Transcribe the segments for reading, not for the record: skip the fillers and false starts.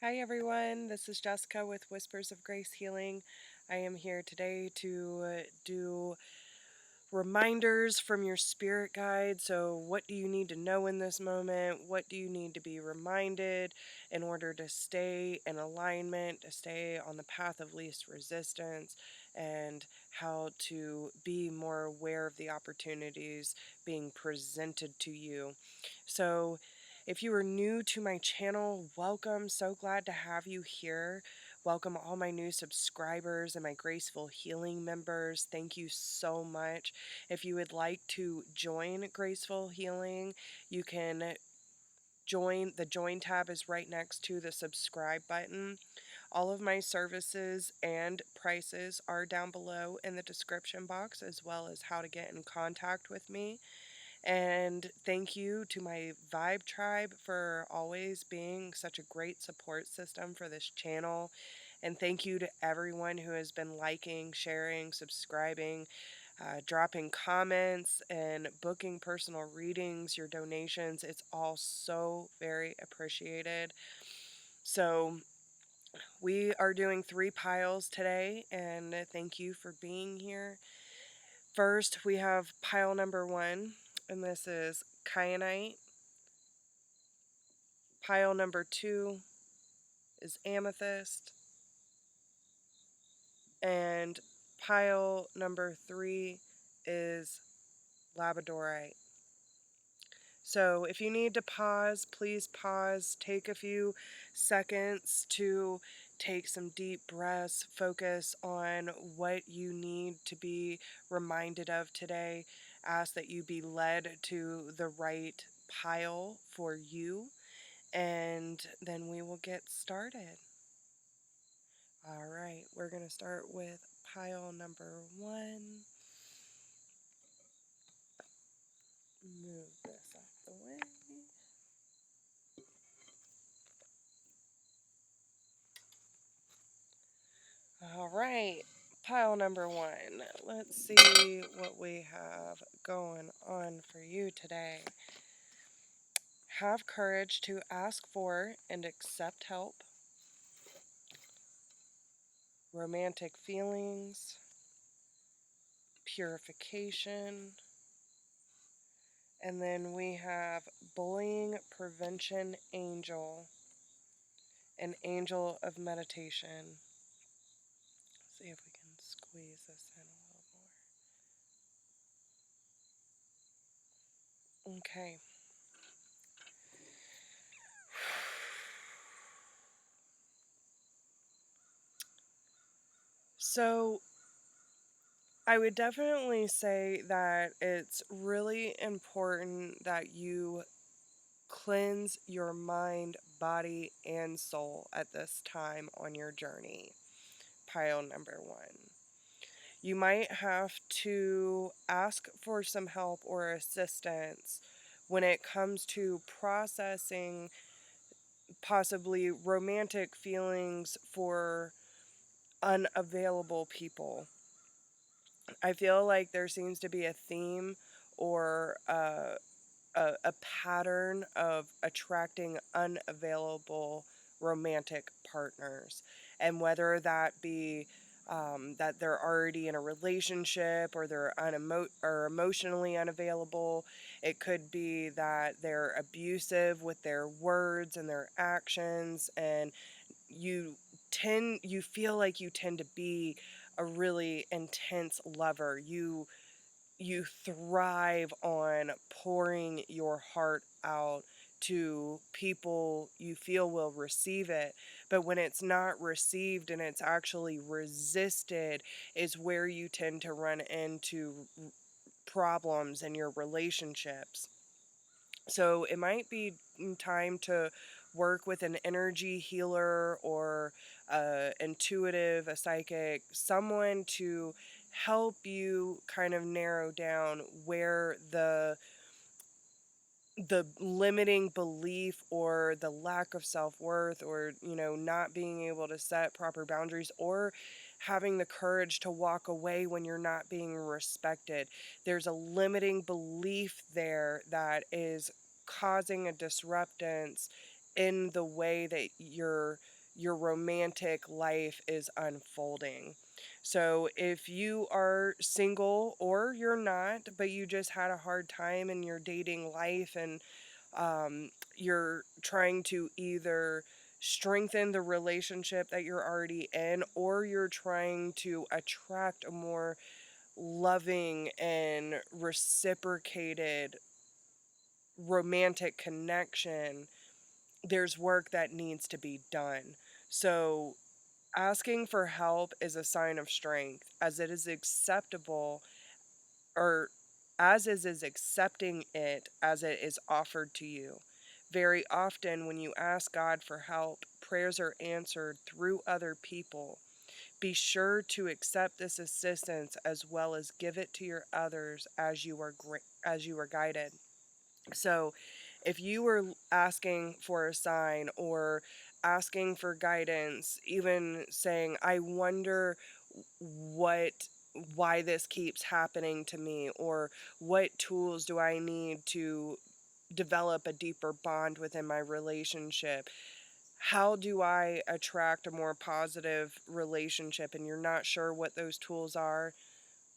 Hi everyone, this is Jessica with Whispers of Grace Healing. I am here today to do reminders from your spirit guide. So, what do you need to know in this moment? What do you need to be reminded in order to stay in alignment, to stay on the path of least resistance, and how to be more aware of the opportunities being presented to you? So, if you are new to my channel, welcome. So glad to have you here. Welcome all my new subscribers and my Graceful Healing members. Thank you so much. If you would like to join Graceful Healing, you can join. The join tab is right next to the subscribe button. All of my services and prices are down below in the description box, as well as how to get in contact with me. And thank you to my Vibe Tribe for always being such a great support system for this channel. And thank you to everyone who has been liking, sharing, subscribing, dropping comments, and booking personal readings, your donations. It's all so very appreciated. So, we are doing 3 piles today, and thank you for being here. First, we have pile number 1, and this is kyanite. Pile number 2 is amethyst. And pile number 3 is labradorite. So if you need to pause, please pause. Take a few seconds to take some deep breaths, focus on what you need to be reminded of today. Ask that you be led to the right pile for you, and then we will get started. All right, we're going to start with pile number 1. Move this out the way. All right, pile number 1. Let's see what we have going on for you today. Have courage to ask for and accept help. Romantic feelings. Purification. And then we have bullying prevention angel. An angel of meditation. Let's see if we can squeeze this in a little more. Okay. So I would definitely say that it's really important that you cleanse your mind, body, and soul at this time on your journey. Pile number 1. You might have to ask for some help or assistance when it comes to processing possibly romantic feelings for unavailable people. I feel like there seems to be a theme or a pattern of attracting unavailable romantic partners. And whether that be that they're already in a relationship or they're or emotionally unavailable, it could be that they're abusive with their words and their actions, and you feel like you tend to be a really intense lover. You thrive on pouring your heart out to people you feel will receive it. But when it's not received and it's actually resisted, is where you tend to run into problems in your relationships. So it might be time to work with an energy healer or intuitive, a psychic, someone to help you kind of narrow down where the limiting belief or the lack of self-worth, or not being able to set proper boundaries, or having the courage to walk away when you're not being respected. There's a limiting belief there that is causing a disruptance in the way that you're your romantic life is unfolding. So if you are single or you're not, but you just had a hard time in your dating life, and you're trying to either strengthen the relationship that you're already in, or you're trying to attract a more loving and reciprocated romantic connection, there's work that needs to be done. So asking for help is a sign of strength, as it is acceptable, or as is accepting it as it is offered to you. Very often, when you ask God for help, prayers are answered through other people. Be sure to accept this assistance as well as give it to your others as you are guided. So, if you were asking for a sign or asking for guidance, even saying, I wonder what why this keeps happening to me, or what tools do I need to develop a deeper bond within my relationship, how do I attract a more positive relationship, and you're not sure what those tools are,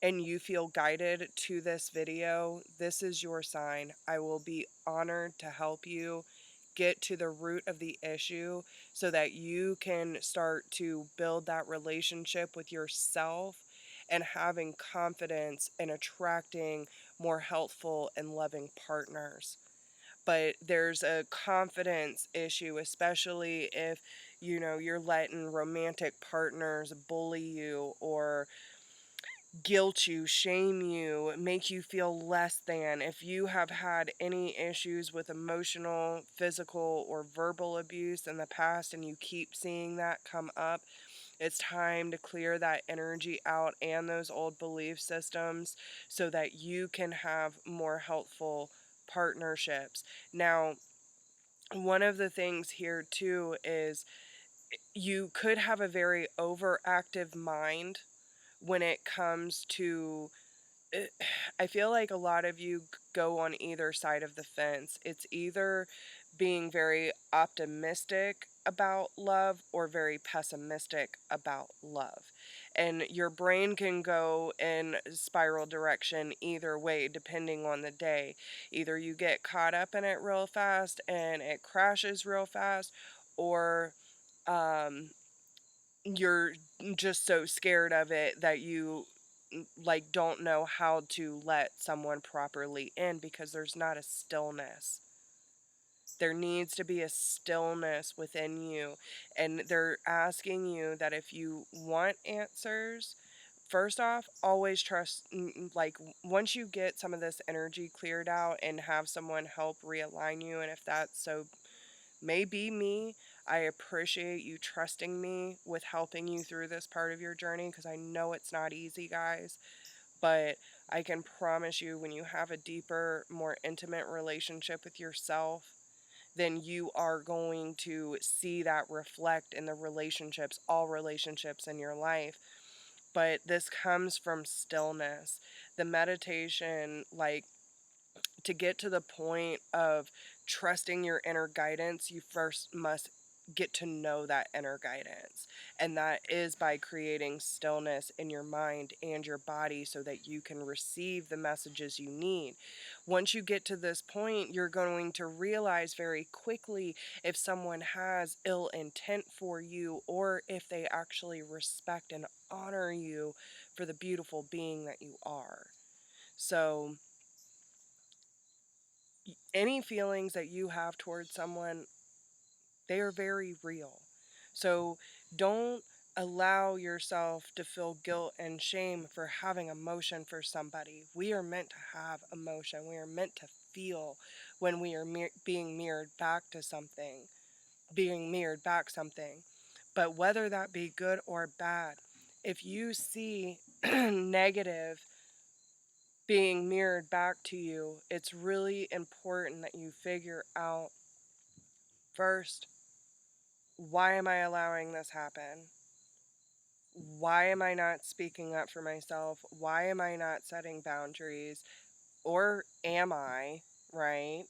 and you feel guided to this video, this is your sign. I will be honored to help you get to the root of the issue so that you can start to build that relationship with yourself and having confidence in attracting more helpful and loving partners. But there's a confidence issue, especially if you're letting romantic partners bully you or guilt you, shame you, make you feel less than. If you have had any issues with emotional, physical, or verbal abuse in the past and you keep seeing that come up, it's time to clear that energy out and those old belief systems so that you can have more helpful partnerships. Now, one of the things here too is you could have a very overactive mind when it comes to I feel like a lot of you go on either side of the fence. It's either being very optimistic about love or very pessimistic about love. And your brain can go in spiral direction either way, depending on the day. Either you get caught up in it real fast and it crashes real fast, or um, you're just so scared of it that you like don't know how to let someone properly in because there's not a stillness. There needs to be a stillness within you, and they're asking you that if you want answers, first off, always trust, like, once you get some of this energy cleared out and have someone help realign you, and if that's so may be me, I appreciate you trusting me with helping you through this part of your journey, because I know it's not easy, guys. But I can promise you, when you have a deeper, more intimate relationship with yourself, then you are going to see that reflect in the relationships, all relationships in your life. But this comes from stillness. The meditation, like, to get to the point of trusting your inner guidance, you first must get to know that inner guidance. And that is by creating stillness in your mind and your body so that you can receive the messages you need. Once you get to this point, you're going to realize very quickly if someone has ill intent for you or if they actually respect and honor you for the beautiful being that you are. So, any feelings that you have towards someone, they are very real. So don't allow yourself to feel guilt and shame for having emotion for somebody. We are meant to have emotion. We are meant to feel when we are being mirrored back to something, being mirrored back something. But whether that be good or bad, if you see negative being mirrored back to you, it's really important that you figure out first, why am I allowing this happen? Why am I not speaking up for myself? Why am I not setting boundaries? Or am I, right?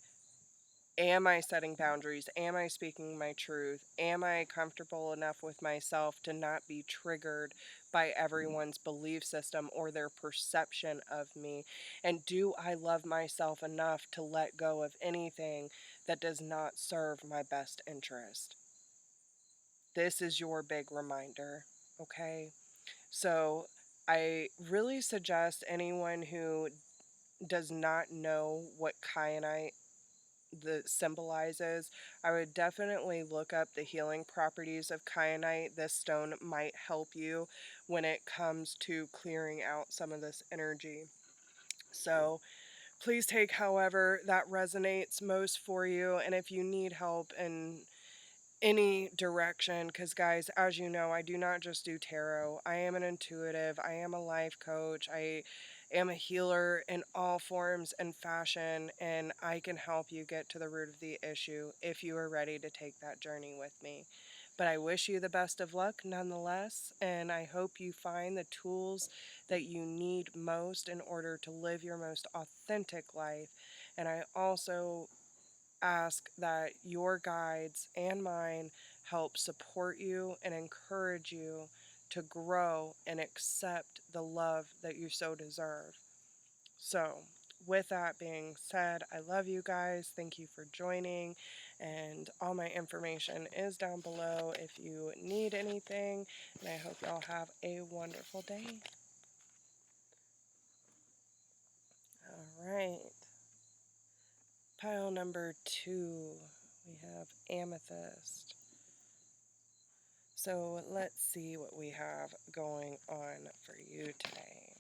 Am I setting boundaries? Am I speaking my truth? Am I comfortable enough with myself to not be triggered by everyone's belief system or their perception of me? And do I love myself enough to let go of anything that does not serve my best interest? This is your big reminder, okay? So I really suggest anyone who does not know what kyanite the symbolizes, I would definitely look up the healing properties of kyanite. This stone might help you when it comes to clearing out some of this energy. So please take however that resonates most for you. And if you need help in any direction, because guys, as you know, I do not just do tarot. I am an intuitive, I am a life coach, I am a healer in all forms and fashion, and I can help you get to the root of the issue if you are ready to take that journey with me. But I wish you the best of luck nonetheless, and I hope you find the tools that you need most in order to live your most authentic life. And I also ask that your guides and mine help support you and encourage you to grow and accept the love that you so deserve. So, with that being said, I love you guys. Thank you for joining. And all my information is down below if you need anything. And I hope y'all have a wonderful day. All right. Pile number 2, we have amethyst. So let's see what we have going on for you today.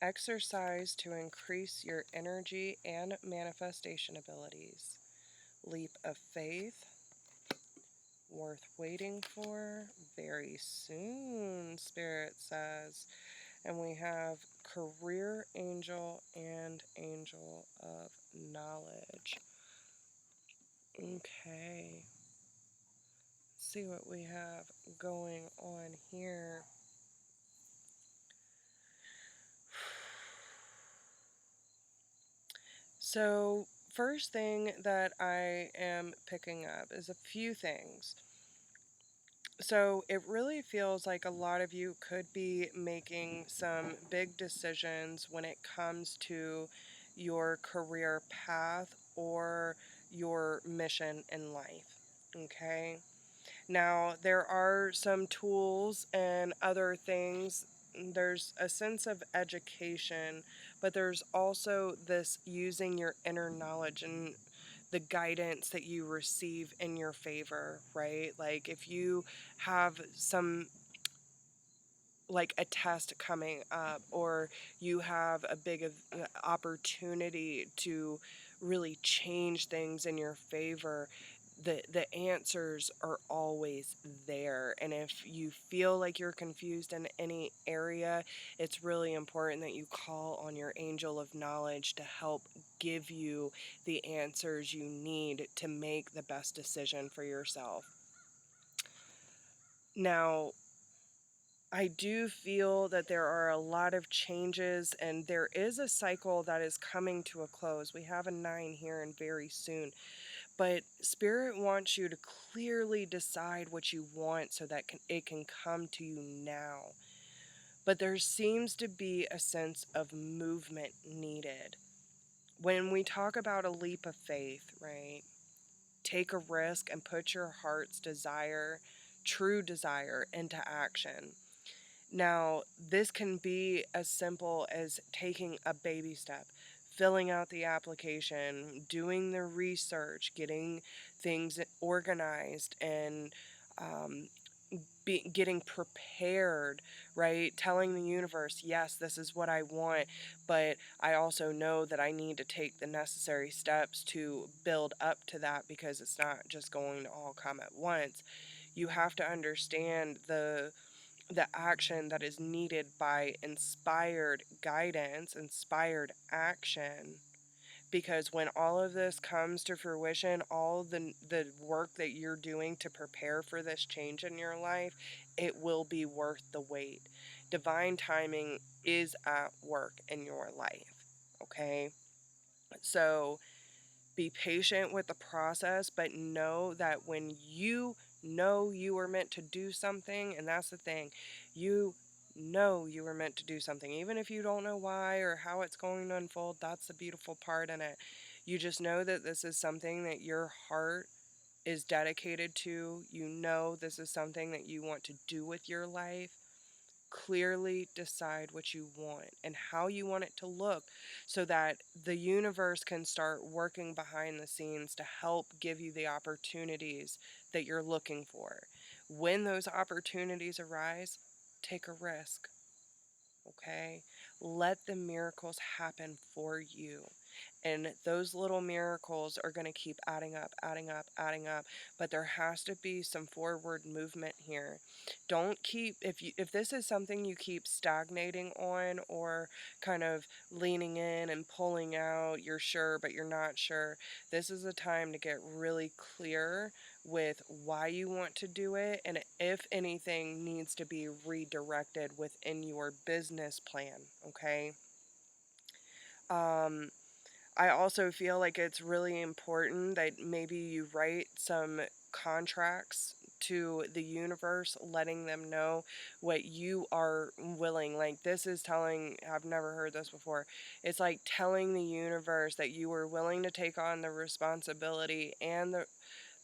Exercise to increase your energy and manifestation abilities. Leap of faith. Worth waiting for. Very soon, Spirit says. And we have career angel and angel of knowledge. Okay. Let's see what we have going on here. So, first thing that I am picking up is a few things. So, it really feels like a lot of you could be making some big decisions when it comes to your career path or your mission in life. Okay? Now, there are some tools and other things. There's a sense of education, but there's also this using your inner knowledge and the guidance that you receive in your favor, right? Like if you have some like a test coming up or you have a big opportunity to really change things in your favor, the answers are always there. And if you feel like you're confused in any area, it's really important that you call on your angel of knowledge to help give you the answers you need to make the best decision for yourself. Now, I do feel that there are a lot of changes and there is a cycle that is coming to a close. We have a 9 here and very soon. But Spirit wants you to clearly decide what you want so that it can come to you now. But there seems to be a sense of movement needed. When we talk about a leap of faith, right? Take a risk and put your heart's desire, true desire, into action. Now, this can be as simple as taking a baby step, filling out the application, doing the research, getting things organized, and um, getting prepared, right? Telling the universe, yes, this is what I want, but I also know that I need to take the necessary steps to build up to that because it's not just going to all come at once. You have to understand the action that is needed by inspired guidance, inspired action. Because when all of this comes to fruition, all the work that you're doing to prepare for this change in your life, it will be worth the wait. Divine timing is at work in your life. Okay? So Be patient with the process, but know that when you know you were meant to do something, and that's the thing, you know you were meant to do something, even if you don't know why or how it's going to unfold. That's the beautiful part in it. You just know that this is something that your heart is dedicated to. You know this is something that you want to do with your life. Clearly decide what you want and how you want it to look, so that the universe can start working behind the scenes to help give you the opportunities that you're looking for. When those opportunities arise, take a risk, okay? Let the miracles happen for you. And those little miracles are going to keep adding up, adding up, adding up. But there has to be some forward movement here. Don't keep, if this is something you keep stagnating on, or kind of leaning in and pulling out, you're sure but you're not sure. This is a time to get really clear with why you want to do it, and if anything needs to be redirected within your business plan, okay? Um I also feel like it's really important that maybe you write some contracts to the universe, letting them know what you are willing. Like, this is telling, I've never heard this before. It's like telling the universe that you are willing to take on the responsibility and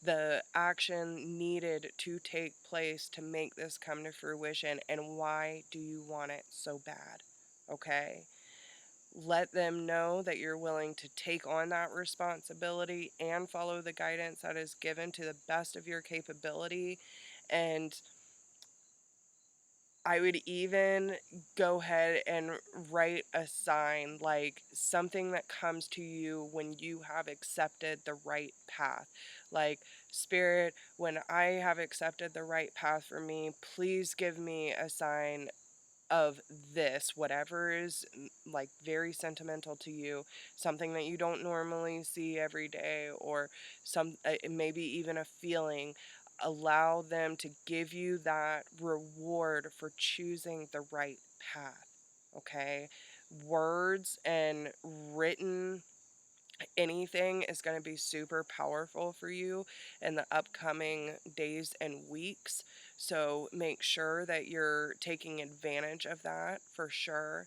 the action needed to take place to make this come to fruition, and why do you want it so bad, okay? Let them know that you're willing to take on that responsibility and follow the guidance that is given to the best of your capability. And I would even go ahead and write a sign, like something that comes to you when you have accepted the right path. Like, Spirit, when I have accepted the right path for me, please give me a sign of this, whatever is like very sentimental to you, something that you don't normally see every day, or maybe even a feeling. Allow them to give you that reward for choosing the right path, okay? Words and written anything is going to be super powerful for you in the upcoming days and weeks. So make sure that you're taking advantage of that for sure.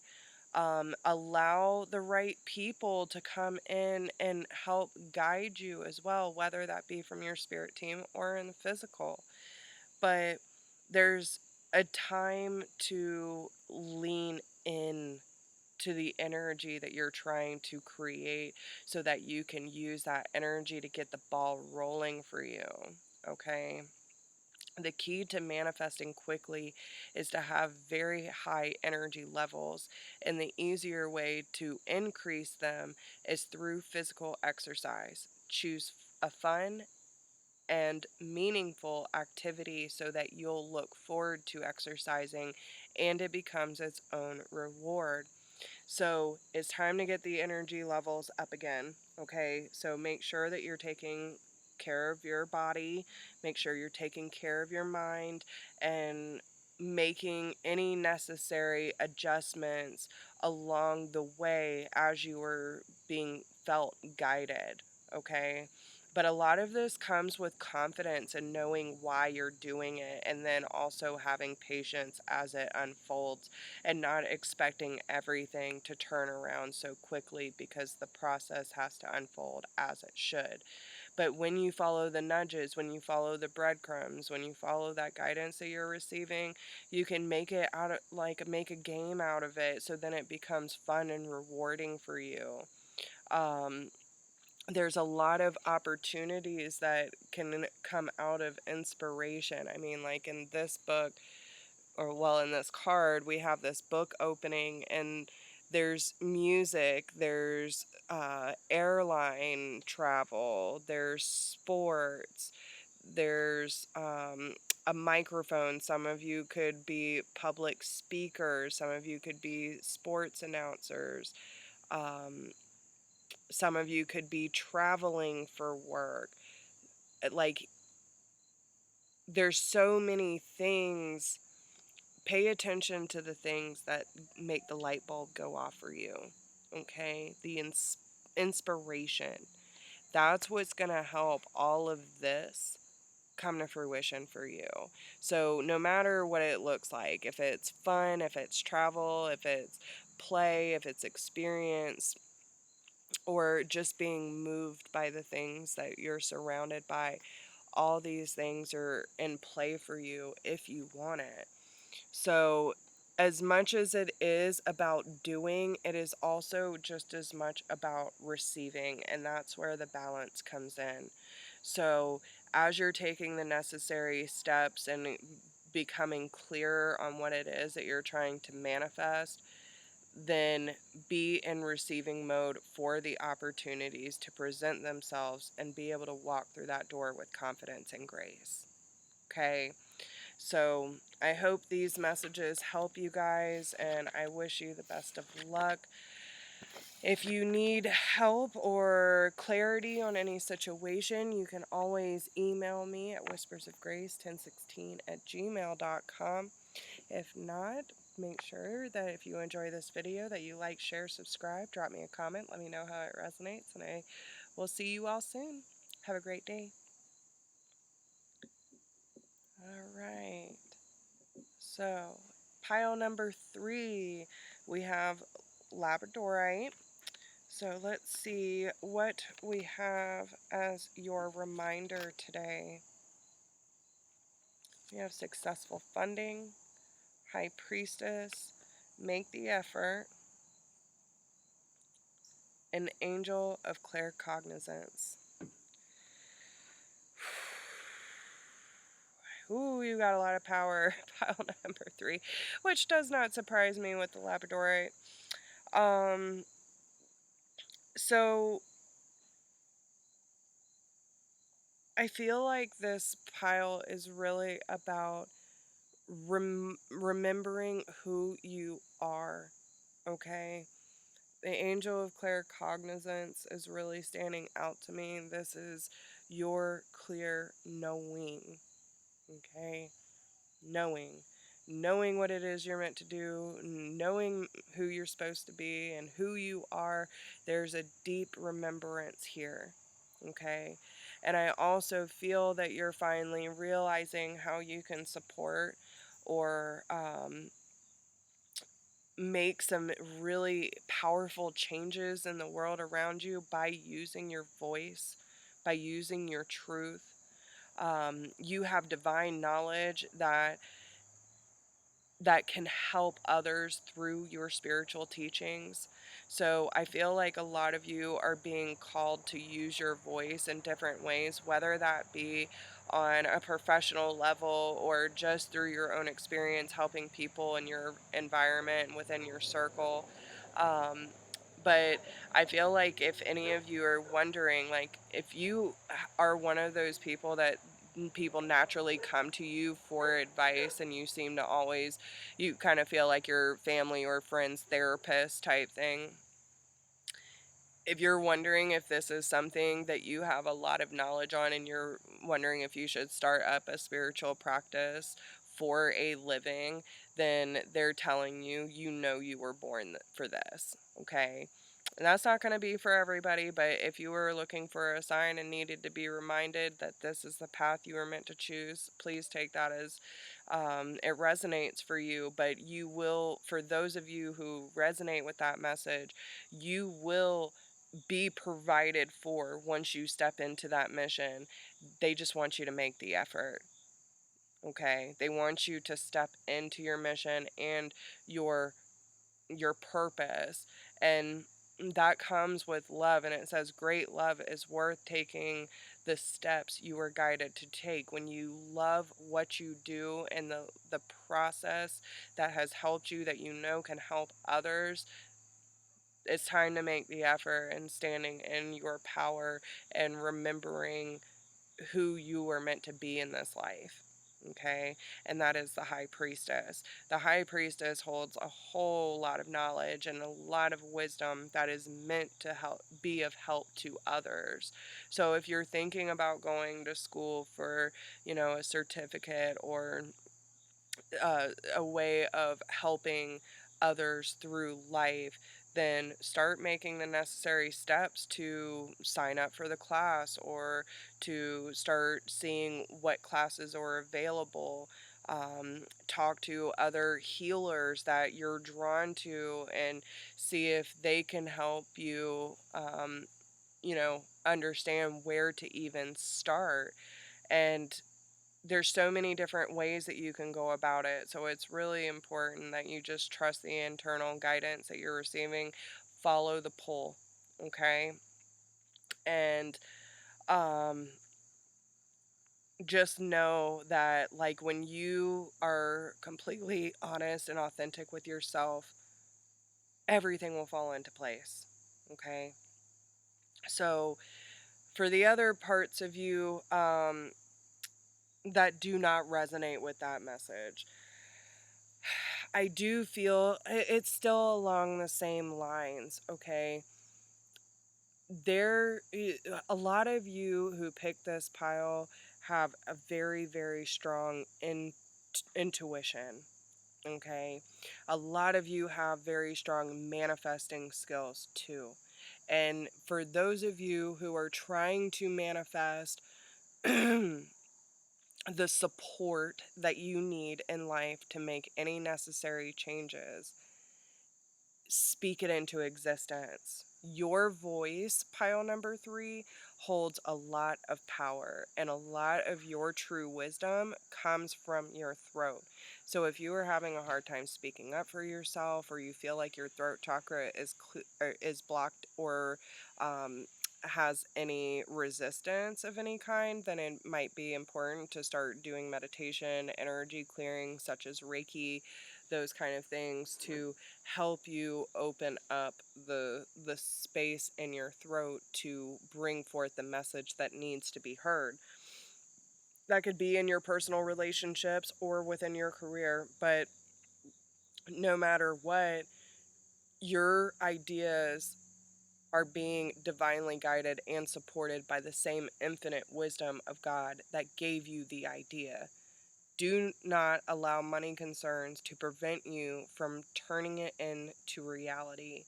Allow the right people to come in and help guide you as well, whether that be from your spirit team or in the physical. But there's a time to lean in to the energy that you're trying to create, so that you can use that energy to get the ball rolling for you, okay? The key to manifesting quickly is to have very high energy levels, and the easier way to increase them is through physical exercise. Choose a fun and meaningful activity so that you'll look forward to exercising and it becomes its own reward. So it's time to get the energy levels up again. Okay, so make sure that you're taking care of your body, make sure you're taking care of your mind, and making any necessary adjustments along the way as you were being felt guided. Okay. But a lot of this comes with confidence and knowing why you're doing it, and then also having patience as it unfolds, and not expecting everything to turn around so quickly, because the process has to unfold as it should. But when you follow the nudges, when you follow the breadcrumbs, when you follow that guidance that you're receiving, you can make it out of, like, make a game out of it, so then it becomes fun and rewarding for you. Um, there's a lot of opportunities that can come out of inspiration. I mean, like in this book, or well, in this card, we have this book opening, and there's music, there's airline travel, there's sports, there's a microphone. Some of you could be public speakers, some of you could be sports announcers, um, some of you could be traveling for work. Like, there's so many things. Pay attention to the things that make the light bulb go off for you. Okay? The inspiration. That's what's going to help all of this come to fruition for you. So no matter what it looks like, if it's fun, if it's travel, if it's play, if it's experience, or just being moved by the things that you're surrounded by, all these things are in play for you if you want it. So, as much as it is about doing, it is also just as much about receiving, and that's where the balance comes in. So, as you're taking the necessary steps and becoming clearer on what it is that you're trying to manifest, then be in receiving mode for the opportunities to present themselves and be able to walk through that door with confidence and grace. Okay? So I hope these messages help you guys, and I wish you the best of luck. If you need help or clarity on any situation, you can always email me at whispersofgrace1016@gmail.com. If not, make sure that if you enjoy this video that you like, share, subscribe, drop me a comment, let me know how it resonates, and I will see you all soon. Have a great day. All right. So, pile number 3, we have Labradorite. So, let's see what we have as your reminder today. We have successful funding, High Priestess, make the effort, an angel of claircognizance. Ooh, you got a lot of power. Pile number 3, which does not surprise me with the Labradorite. So I feel like this pile is really about remembering who you are, okay? The angel of claircognizance is really standing out to me. This is your clear knowing, okay? Knowing what it is you're meant to do, knowing who you're supposed to be and who you are. There's a deep remembrance here, okay? And I also feel that you're finally realizing how you can support or make some really powerful changes in the world around you by using your voice, by using your truth. You have divine knowledge that can help others through your spiritual teachings. So I feel like a lot of you are being called to use your voice in different ways, whether that be on a professional level or just through your own experience helping people in your environment within your circle. Um, but I feel like if any of you are wondering, like if you are one of those people that people naturally come to you for advice and you seem to always, you kind of feel like your family or friends therapist type thing. If you're wondering if this is something that you have a lot of knowledge on and you're wondering if you should start up a spiritual practice for a living, then they're telling you, you know, you were born for this, okay? And that's not going to be for everybody, but if you were looking for a sign and needed to be reminded that this is the path you were meant to choose, please take that as it resonates for you. But you will, for those of you who resonate with that message, you will be provided for once you step into that mission. They just want you to make the effort. Okay? They want you to step into your mission and your your purpose. And that comes with love, and it says great love is worth taking the steps you were guided to take. When you love what you do and the process that has helped you, that you know can help others, it's time to make the effort and standing in your power and remembering who you were meant to be in this life. Okay, and that is the High Priestess. The High Priestess holds a whole lot of knowledge and a lot of wisdom that is meant to be of help to others. So if you're thinking about going to school for, a certificate or a way of helping others through life, then start making the necessary steps to sign up for the class or to start seeing what classes are available. Talk to other healers that you're drawn to and see if they can help you, understand where to even start. And there's so many different ways that you can go about it. So it's really important that you just trust the internal guidance that you're receiving. Follow the pull, okay? And um just know that, like, when you are completely honest and authentic with yourself, everything will fall into place. Okay? So for the other parts of you that do not resonate with that message, I do feel it's still along the same lines, okay? A lot of you who pick this pile have a very, very strong intuition, okay? A lot of you have very strong manifesting skills too. And for those of you who are trying to manifest the support that you need in life to make any necessary changes, speak it into existence. Your voice, pile number 3, holds a lot of power, and a lot of your true wisdom comes from your throat. So if you are having a hard time speaking up for yourself, or you feel like your throat chakra is blocked, or um, has any resistance of any kind, then it might be important to start doing meditation, energy clearing, such as Reiki, those kind of things, to help you open up the space in your throat to bring forth the message that needs to be heard. That could be in your personal relationships or within your career, but no matter what, your ideas are being divinely guided and supported by the same infinite wisdom of God that gave you the idea. Do not allow money concerns to prevent you from turning it into reality.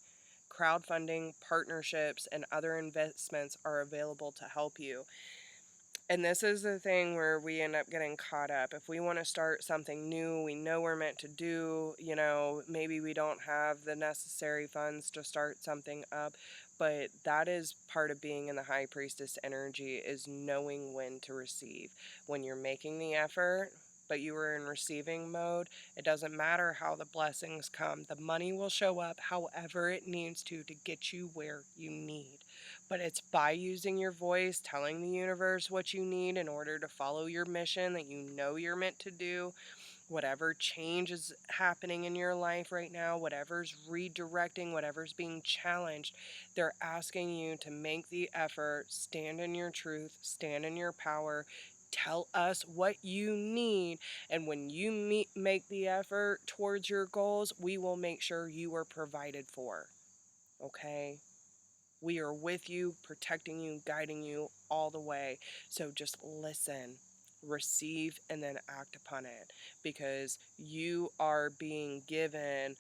Crowdfunding, partnerships, and other investments are available to help you. And this is the thing where we end up getting caught up. If we want to start something new, we know we're meant to do, maybe we don't have the necessary funds to start something up, but that is part of being in the High Priestess energy, is knowing when to receive. When you're making the effort, but you are in receiving mode, it doesn't matter how the blessings come. The money will show up however it needs to get you where you need. But it's by using your voice, telling the universe what you need in order to follow your mission that you know you're meant to do. Whatever change is happening in your life right now, whatever's redirecting, whatever's being challenged, they're asking you to make the effort, stand in your truth, stand in your power, tell us what you need. And when you make the effort towards your goals, we will make sure you are provided for. Okay? We are with you, protecting you, guiding you all the way. So just listen, receive, and then act upon it, because you are being given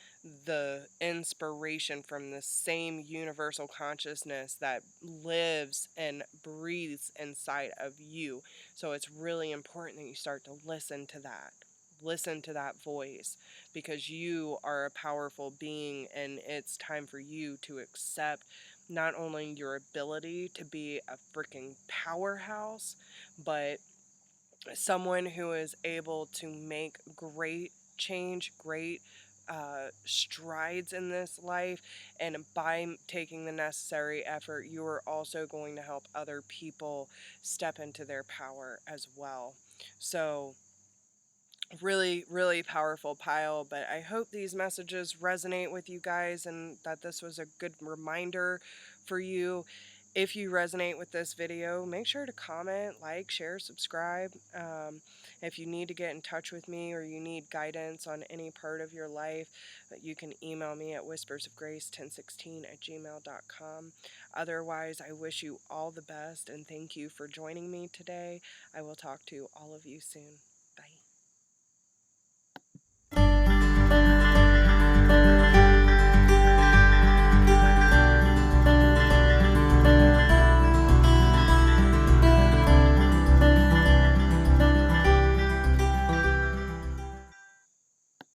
the inspiration from the same universal consciousness that lives and breathes inside of you. So it's really important that you start to listen to that. Listen to that voice, because you are a powerful being, and it's time for you to accept not only your ability to be a freaking powerhouse, but someone who is able to make great change, great strides in this life. And by taking the necessary effort, you are also going to help other people step into their power as well. So, really, really powerful pile. But I hope these messages resonate with you guys, and that this was a good reminder for you. If you resonate with this video, make sure to comment, like, share, subscribe. If you need to get in touch with me, or you need guidance on any part of your life, you can email me at whispersofgrace1016@gmail.com. Otherwise, I wish you all the best, and thank you for joining me today. I will talk to all of you soon.